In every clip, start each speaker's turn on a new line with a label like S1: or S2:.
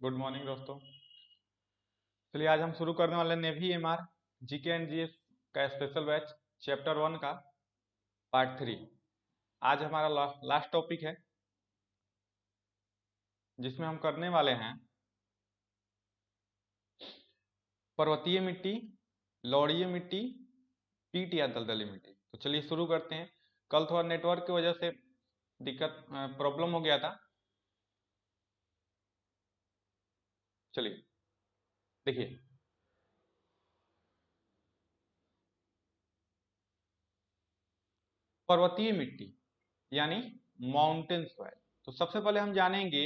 S1: Good morning दोस्तों। चलिए आज हम शुरू करने वाले हैं navy MR GK and GS का स्पेशल बैच चैप्टर 1 का पार्ट 3। आज हमारा लास्ट टॉपिक है जिसमें हम करने वाले हैं पर्वतीय मिट्टी, लौड़ीय मिट्टी, पीट या दलदली मिट्टी। तो चलिए शुरू करते हैं। कल थोड़ा नेटवर्क की वजह से दिक्कत प्रॉब्लम हो गया था। चलिए देखिए, पर्वतीय मिट्टी यानी माउंटेन सॉइल। तो सबसे पहले हम जानेंगे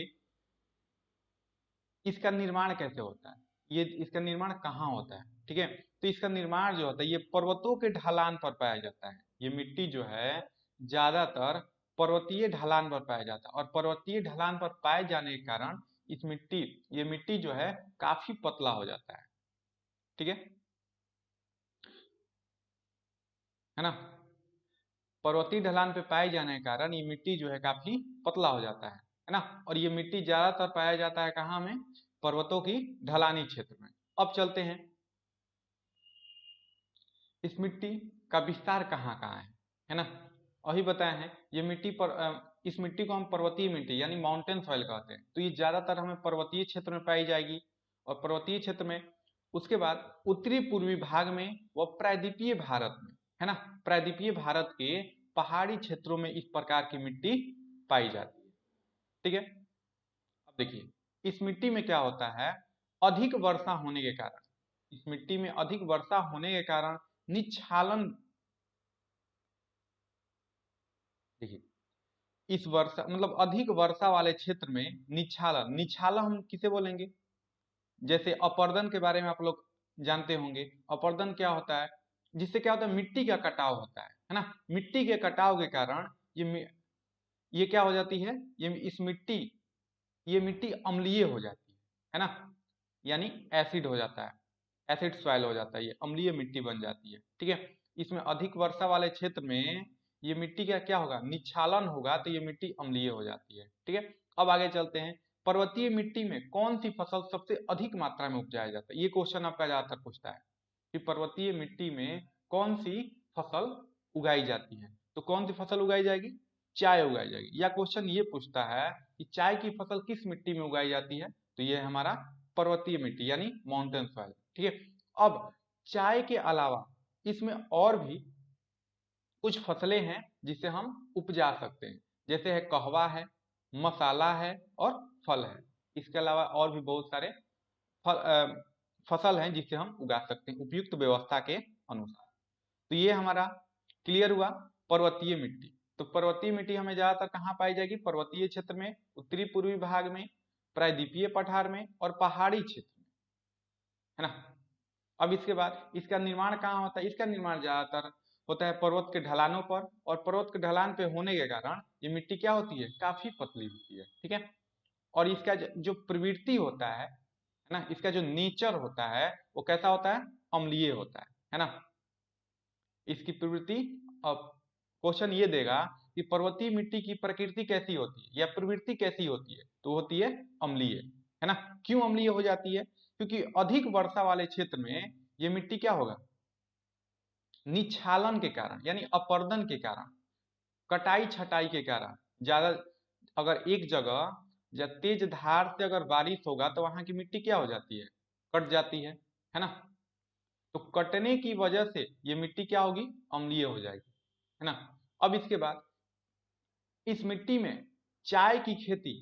S1: इसका निर्माण कैसे होता है, ये इसका निर्माण कहाँ होता है। ठीक है, तो इसका निर्माण जो होता है ये पर्वतों के ढलान पर पाया जाता है। ये मिट्टी जो है ज्यादातर पर्वतीय ढलान पर पाया जाता है और पर्वतीय ढलान पर पाए जाने के कारण ये मिट्टी जो है काफी पतला हो जाता है। ठीक है ना। पर्वतीय ढलान पे पाए जाने के कारण ये मिट्टी जो है काफी पतला हो जाता है ना। और ये मिट्टी ज्यादातर पाया जाता है कहाँ में? पर्वतों की ढलानी क्षेत्र में। अब चलते हैं इस मिट्टी का विस्तार कहाँ कहाँ है ना। अभी बताए हैं ये मिट्टी पर इस मिट्टी को हम पर्वतीय मिट्टी यानी माउंटेन सॉइल कहते हैं। तो ये ज्यादातर हमें पर्वतीय क्षेत्र में पाई जाएगी और पर्वतीय क्षेत्र में उसके बाद उत्तरी पूर्वी भाग में व प्रायद्वीपीय भारत में, है ना, प्रायद्वीपीय भारत के पहाड़ी क्षेत्रों में इस प्रकार की मिट्टी पाई जाती है। ठीक है, अब देखिए इस मिट्टी में क्या होता है, अधिक वर्षा होने के कारण, इस मिट्टी में अधिक वर्षा होने के कारण निच्छालन, देखिए इस वर्षा मतलब अधिक वर्षा वाले क्षेत्र में निच्छालन, निच्छालन हम किसे बोलेंगे? जैसे अपर्दन के बारे में आप लोग जानते होंगे। अपर्दन क्या होता है? जिससे क्या होता है, मिट्टी का कटाव होता है ना। मिट्टी के कटाव के कारण ये क्या हो जाती है, ये मिट्टी अम्लीय हो जाती है ना, यानी एसिड हो जाता है, एसिड सॉइल हो जाता है, ये अम्लीय मिट्टी बन जाती है। ठीक है, इसमें अधिक वर्षा वाले क्षेत्र में ये मिट्टी का क्या होगा, निच्छालन होगा, तो ये मिट्टी अम्लीय हो जाती है। ठीक है, अब आगे चलते हैं। पर्वतीय मिट्टी में कौन सी फसल सबसे अधिक मात्रा में उपजाया जाता है? ये क्वेश्चन आपका ज्यादातर पूछता है कि पर्वतीय मिट्टी में कौन सी फसल उगाई जाती है। तो कौन सी फसल उगाई जाएगी? चाय उगाई जाएगी। या क्वेश्चन ये पूछता है कि चाय की फसल किस मिट्टी में उगाई जाती है? तो ये हमारा पर्वतीय मिट्टी यानी माउंटेन सॉइल। ठीक है, अब चाय के अलावा इसमें और भी कुछ फसलें हैं जिसे हम उपजा सकते हैं, जैसे है कहवा है, मसाला है और फल है। इसके अलावा और भी बहुत सारे फसल हैं जिसे हम उगा सकते हैं उपयुक्त व्यवस्था के अनुसार। तो ये हमारा क्लियर हुआ पर्वतीय मिट्टी। तो पर्वतीय मिट्टी हमें ज्यादातर कहाँ पाई जाएगी? पर्वतीय क्षेत्र में, उत्तरी पूर्वी भाग में, प्रायद्वीपीय पठार में और पहाड़ी क्षेत्र में, है ना। अब इसके बाद इसका निर्माण कहाँ होता है? इसका निर्माण ज्यादातर होता है पर्वत के ढलानों पर, और पर्वत के ढलान पे होने के कारण ये मिट्टी क्या होती है, काफी पतली होती है। ठीक है, और इसका जो प्रवृत्ति होता है ना, इसका जो नेचर होता है वो कैसा होता है? अम्लीय होता है ना। इसकी प्रवृत्ति, अब क्वेश्चन ये देगा कि पर्वतीय मिट्टी की प्रकृति कैसी होती है या प्रवृत्ति कैसी होती है, तो होती है अम्लीय, है ना। क्यों अम्लीय हो जाती है? क्योंकि अधिक वर्षा वाले क्षेत्र में ये मिट्टी क्या होगा, निच्छालन के कारण यानी अपर्दन के कारण, कटाई छटाई के कारण, ज्यादा अगर एक जगह या तेज धार से अगर बारिश होगा तो वहां की मिट्टी क्या हो जाती है, कट जाती है ना। तो कटने की वजह से ये मिट्टी क्या होगी, अम्लीय हो जाएगी, है ना। अब इसके बाद इस मिट्टी में चाय की खेती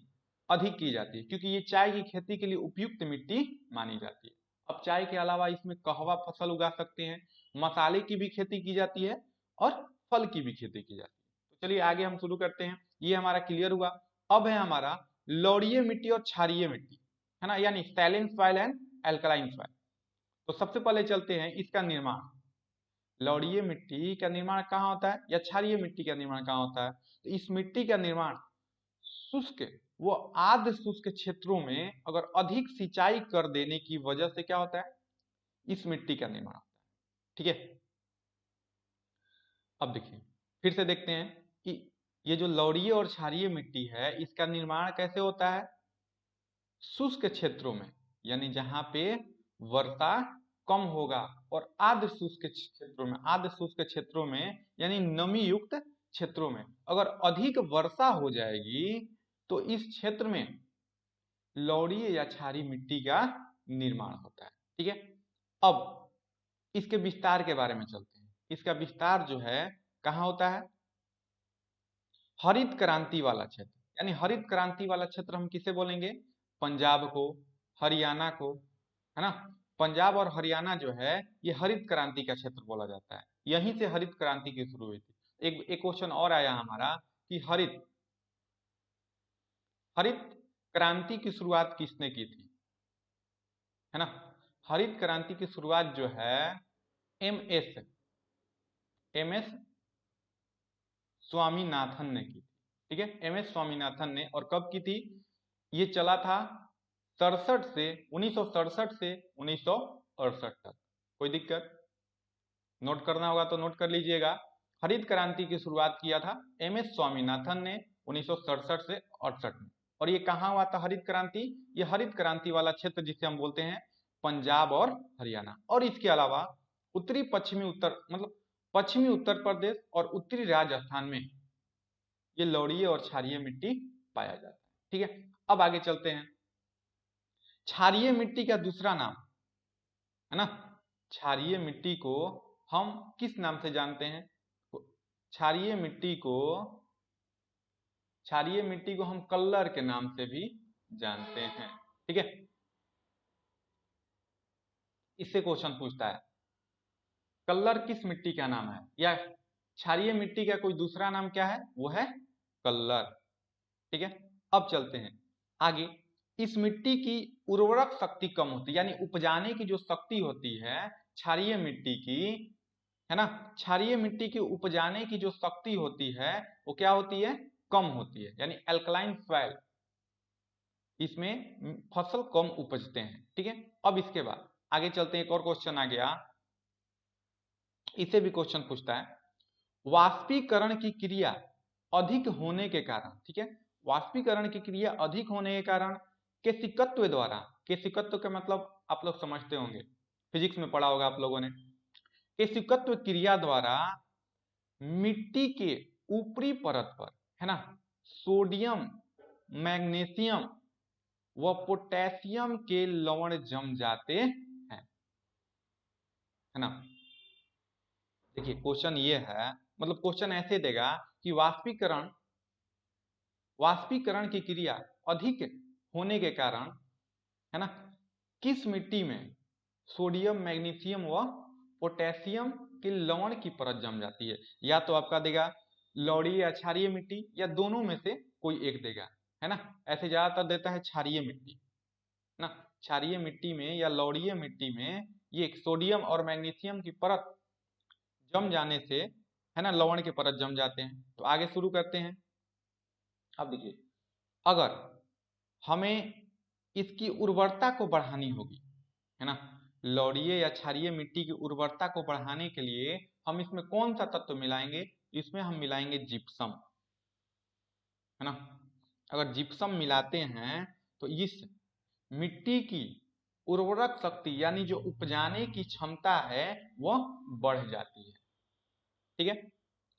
S1: अधिक की जाती है क्योंकि ये चाय की खेती के लिए उपयुक्त मिट्टी मानी जाती है। अब चाय के अलावा इसमें कहवा फसल उगा सकते हैं, मसाले की भी खेती की जाती है और फल की भी खेती की जाती है। तो चलिए आगे हम शुरू करते हैं। ये हमारा क्लियर हुआ। अब है हमारा लौड़ीय मिट्टी और क्षारीय मिट्टी, है ना, यानी सैलिन सॉइल एंड एल्कलाइन सॉइल। तो सबसे पहले चलते हैं इसका निर्माण। लौड़ीय मिट्टी का निर्माण कहाँ होता है या क्षारीय मिट्टी का निर्माण कहाँ होता है? तो इस मिट्टी का निर्माण शुष्क वो आर्द्र शुष्क क्षेत्रों में अगर अधिक सिंचाई कर देने की वजह से क्या होता है, इस मिट्टी का निर्माण होता है। ठीक है, अब देखिए फिर से देखते हैं कि ये जो लौड़ीय और क्षारीय मिट्टी है इसका निर्माण कैसे होता है। शुष्क क्षेत्रों में, यानी जहां पे वर्षा कम होगा, और आर्द्र शुष्क क्षेत्रों में, आर्द्र शुष्क क्षेत्रों में यानी नमी युक्त क्षेत्रों में अगर अधिक वर्षा हो जाएगी तो इस क्षेत्र में लवणीय या क्षारीय मिट्टी का निर्माण होता है। ठीक है, अब इसके विस्तार के बारे में चलते हैं। इसका विस्तार जो है कहाँ होता है? हरित क्रांति वाला क्षेत्र, यानी हरित क्रांति वाला क्षेत्र हम किसे बोलेंगे? पंजाब को, हरियाणा को, है ना। पंजाब और हरियाणा जो है ये हरित क्रांति का क्षेत्र बोला जाता है। यहीं से हरित क्रांति की शुरू हुई थी। एक क्वेश्चन और आया हमारा कि हरित हरित क्रांति की शुरुआत किसने की थी, है ना। हरित क्रांति की शुरुआत जो है एम एस स्वामीनाथन ने की थी। ठीक है, एम एस स्वामीनाथन ने, और कब की थी? ये चला था 1967 से 1968 तक। कोई दिक्कत? नोट करना होगा तो नोट कर लीजिएगा। हरित क्रांति की शुरुआत किया था एम एस स्वामीनाथन ने 1967 से 68 में। और ये कहाँ हुआ था हरित क्रांति? ये हरित क्रांति वाला क्षेत्र जिसे हम बोलते हैं पंजाब और हरियाणा। और इसके अलावा उत्तरी पश्चिमी उत्तर मतलब पश्चिमी उत्तर प्रदेश और उत्तरी राजस्थान में ये लवणीय और क्षारीय मिट्टी पाया जाता है। ठीक है, अब आगे चलते हैं। क्षारीय मिट्टी का दूसरा नाम, है ना, क्षारीय मिट्टी को हम किस नाम से जानते हैं? क्षारीय मिट्टी को हम कल्लर के नाम से भी जानते हैं। ठीक है, इससे क्वेश्चन पूछता है कल्लर किस मिट्टी का नाम है, या क्षारीय मिट्टी का कोई दूसरा नाम क्या है? वो है कल्लर। ठीक है, अब चलते हैं आगे। इस मिट्टी की उर्वरक शक्ति कम होती है, यानी उपजाने की जो शक्ति होती है क्षारीय मिट्टी की, है ना, क्षारीय मिट्टी की उपजाने की जो शक्ति होती है वो क्या होती है? कम होती है, यानी एल्कलाइन सॉइल, इसमें फसल कम उपजते हैं। ठीक है, अब इसके बाद आगे चलते हैं। एक और क्वेश्चन आ गया, इसे भी क्वेश्चन पूछता है वाष्पीकरण की क्रिया अधिक होने के कारण, ठीक है, वाष्पीकरण की क्रिया अधिक होने के कारण केशिकत्व द्वारा, केशिकत्व का मतलब आप लोग समझते होंगे, फिजिक्स में पढ़ा होगा आप लोगों ने, केशिकत्व क्रिया द्वारा मिट्टी के ऊपरी परत पर, है ना, सोडियम, मैग्नीशियम व पोटेशियम के लवण जम जाते हैं, है ना। देखिए क्वेश्चन ये है, मतलब क्वेश्चन ऐसे देगा कि वाष्पीकरण की क्रिया अधिक होने के कारण, है ना, किस मिट्टी में सोडियम, मैग्नीशियम व पोटेशियम के लवण की परत जम जाती है? या तो आपका देगा लवणीय या क्षारीय मिट्टी, या दोनों में से कोई एक देगा, है ना। ऐसे ज्यादातर देता है क्षारीय मिट्टी, ना। क्षारीय मिट्टी में या लवणीय मिट्टी में ये सोडियम और मैग्नीशियम की परत जम जाने से, है ना, लवण की परत जम जाते हैं। तो आगे शुरू करते हैं। अब देखिए, अगर हमें इसकी उर्वरता को बढ़ानी होगी, है ना, लवणीय या क्षारीय मिट्टी की उर्वरता को बढ़ाने के लिए हम इसमें कौन सा तत्व मिलाएंगे? इसमें हम मिलाएंगे जिप्सम, है ना। अगर जिप्सम मिलाते हैं तो इस मिट्टी की उर्वरक शक्ति, यानी जो उपजाने की क्षमता है, वह बढ़ जाती है। ठीक है,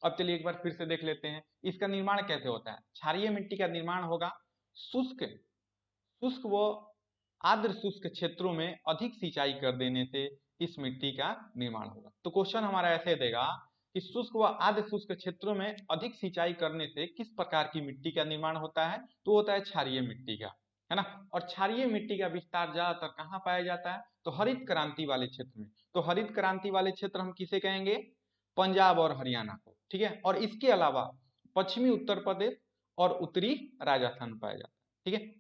S1: अब चलिए एक बार फिर से देख लेते हैं इसका निर्माण कैसे होता है। क्षारीय मिट्टी का निर्माण होगा शुष्क शुष्क व आर्द्र शुष्क क्षेत्रों में अधिक सिंचाई कर देने से इस मिट्टी का निर्माण होगा। तो क्वेश्चन हमारा ऐसे देगा कि शुष्क व आर्द्र शुष्क क्षेत्रों में अधिक सिंचाई करने से किस प्रकार की मिट्टी का निर्माण होता है? तो होता है क्षारीय मिट्टी का, है ना। और क्षारीय मिट्टी का विस्तार ज्यादातर कहाँ पाया जाता है? तो हरित क्रांति वाले क्षेत्र में। तो हरित क्रांति वाले क्षेत्र हम किसे कहेंगे? पंजाब और हरियाणा को। ठीक है, और इसके अलावा पश्चिमी उत्तर प्रदेश और उत्तरी राजस्थान पाया जाता है। ठीक है,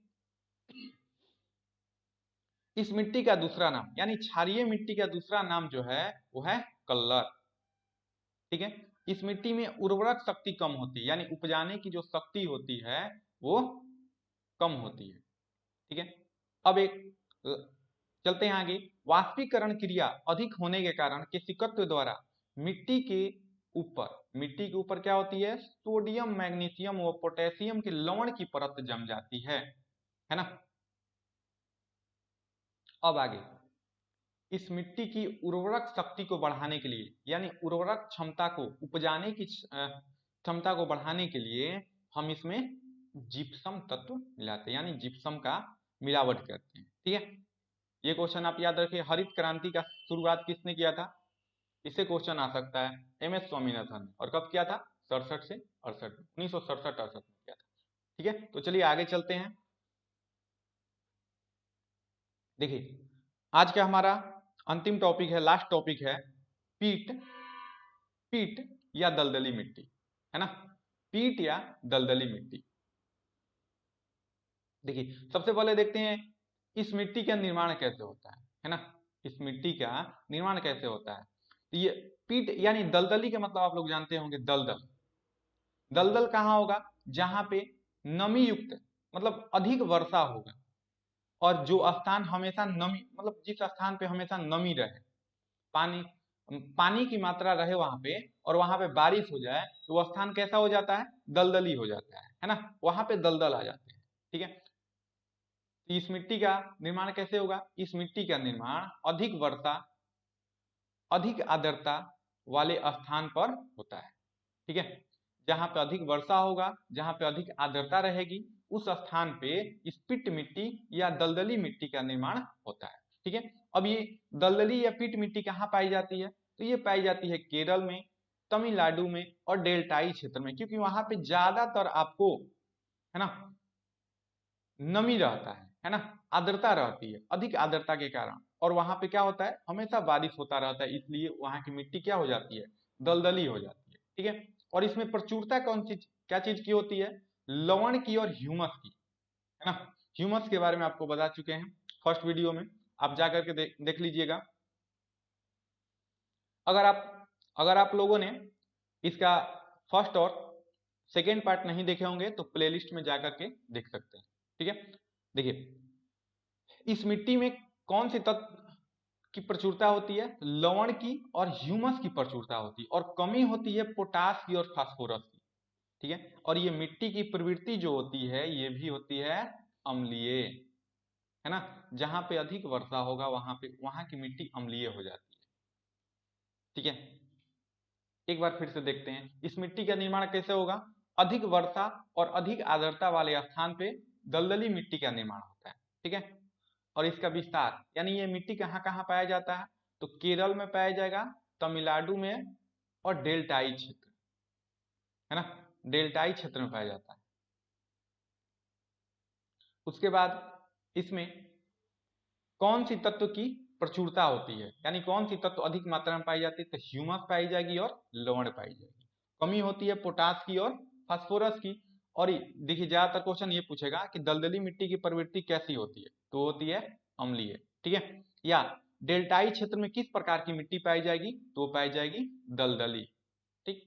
S1: इस मिट्टी का दूसरा नाम, यानी क्षारीय मिट्टी का दूसरा नाम जो है वो है कल्लर। ठीक है, इस मिट्टी में उर्वरक शक्ति कम होती है, यानी उपजाने की जो शक्ति होती है वो कम होती है। ठीक है, अब चलते हैं आगे। वाष्पीकरण क्रिया अधिक होने के कारण केशिकत्व द्वारा मिट्टी के ऊपर क्या होती है? सोडियम, मैग्नीशियम व पोटेशियम के लवण की परत जम जाती है ना। अब आगे, इस मिट्टी की उर्वरक शक्ति को बढ़ाने के लिए, यानी उर्वरक क्षमता को, उपजाने की क्षमता को बढ़ाने के लिए हम इसमें जिप्सम तत्व मिलाते हैं, यानी जिप्सम का मिलावट करते हैं। ठीक है, ये क्वेश्चन आप याद रखिए। हरित क्रांति का शुरुआत किसने किया था? इससे क्वेश्चन आ सकता है, एम एस स्वामीनाथन ने। और कब किया था? 67 से 68 में, 1967-68 में किया था। ठीक है, तो चलिए आगे चलते हैं। देखिए, आज का हमारा अंतिम टॉपिक है, लास्ट टॉपिक है, पीट पीट या दलदली मिट्टी, है ना? पीट या दलदली मिट्टी। देखिए, सबसे पहले देखते हैं इस मिट्टी का निर्माण कैसे होता है ना? इस मिट्टी का निर्माण कैसे होता है? तो ये पीट यानी दलदली का मतलब आप लोग जानते होंगे, दलदल। दलदल कहाँ होगा? जहां पे नमी युक्त, मतलब अधिक वर्षा होगा, और जो स्थान हमेशा नमी, मतलब जिस स्थान पे हमेशा नमी रहे, पानी पानी की मात्रा रहे वहां पे, और वहां पे बारिश हो जाए, तो वह स्थान कैसा हो जाता है? दलदली हो जाता है ना? वहां पे दलदल आ जाते हैं। ठीक है, इस मिट्टी का निर्माण कैसे होगा? इस मिट्टी का निर्माण अधिक वर्षा, अधिक आर्द्रता वाले स्थान पर होता है। ठीक है, जहां पे अधिक वर्षा होगा, जहां पे अधिक आर्द्रता रहेगी, उस स्थान पे इस पिट मिट्टी या दलदली मिट्टी का निर्माण होता है। ठीक है, अब ये दलदली या पिट मिट्टी कहाँ पाई जाती है? तो ये पाई जाती है केरल में, तमिलनाडु में और डेल्टाई क्षेत्र में, क्योंकि वहां पे ज्यादातर आपको, है ना, नमी रहता है ना, आर्द्रता रहती है, अधिक आर्द्रता के कारण, और वहां पे क्या होता है? हमेशा बारिश होता रहता है, इसलिए वहां की मिट्टी क्या हो जाती है? दलदली हो जाती है। ठीक है, और इसमें प्रचुरता कौन सी, क्या चीज की होती है? लवण की और ह्यूमस की, है ना? ह्यूमस के बारे में आपको बता चुके हैं फर्स्ट वीडियो में, आप जाकर के देख लीजिएगा। अगर आप अगर आप लोगों ने इसका फर्स्ट और सेकेंड पार्ट नहीं देखे होंगे तो प्लेलिस्ट में जाकर के देख सकते हैं। ठीक है, देखिए, इस मिट्टी में कौन से तत्व की प्रचुरता होती है? लवण की और ह्यूमस की प्रचुरता होती है, और कमी होती है पोटास की और फास्फोरस की। ठीक है, और ये मिट्टी की प्रवृत्ति जो होती है, ये भी होती है अम्लीय, है ना? जहां पे अधिक वर्षा होगा वहां पे, वहां की मिट्टी अम्लीय हो जाती है। ठीक है, एक बार फिर से देखते हैं इस मिट्टी का निर्माण कैसे होगा। अधिक वर्षा और अधिक आर्द्रता वाले स्थान पे दलदली मिट्टी का निर्माण होता है। ठीक है, और इसका विस्तार, यानी ये मिट्टी कहाँ कहाँ पाया जाता है? तो केरल में पाया जाएगा, तमिलनाडु में और डेल्टाई क्षेत्र, है ना, डेल्टाई क्षेत्र में पाया जाता है। उसके बाद इसमें कौन सी तत्व की प्रचुरता होती है, यानी कौन सी तत्व अधिक मात्रा में पाई जाती है? तो ह्यूमस पाई जाएगी और लवण पाई जाएगी। कमी होती है पोटास की और फास्फोरस की। और देखिए, ज्यादातर क्वेश्चन ये पूछेगा कि दलदली मिट्टी की प्रवृत्ति कैसी होती है, तो होती है अम्लीय। ठीक है, या डेल्टाई क्षेत्र में किस प्रकार की मिट्टी पाई जाएगी? तो पाई जाएगी दलदली। ठीक,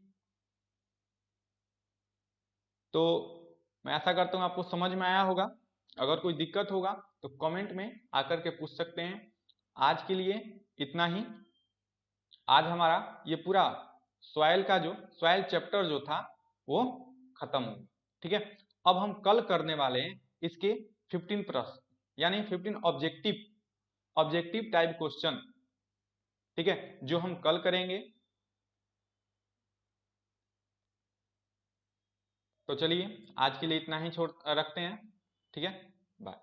S1: तो मैं आशा करता हूँ आपको समझ में आया होगा। अगर कोई दिक्कत होगा तो कमेंट में आकर के पूछ सकते हैं। आज के लिए इतना ही। आज हमारा ये पूरा सॉइल का जो सॉइल चैप्टर जो था वो खत्म हो। ठीक है, अब हम कल करने वाले हैं इसके 15 प्रश्न, यानी 15 ऑब्जेक्टिव ऑब्जेक्टिव टाइप क्वेश्चन। ठीक है, जो हम कल करेंगे। तो चलिए आज के लिए इतना ही छोड़ रखते हैं। ठीक है, बाय।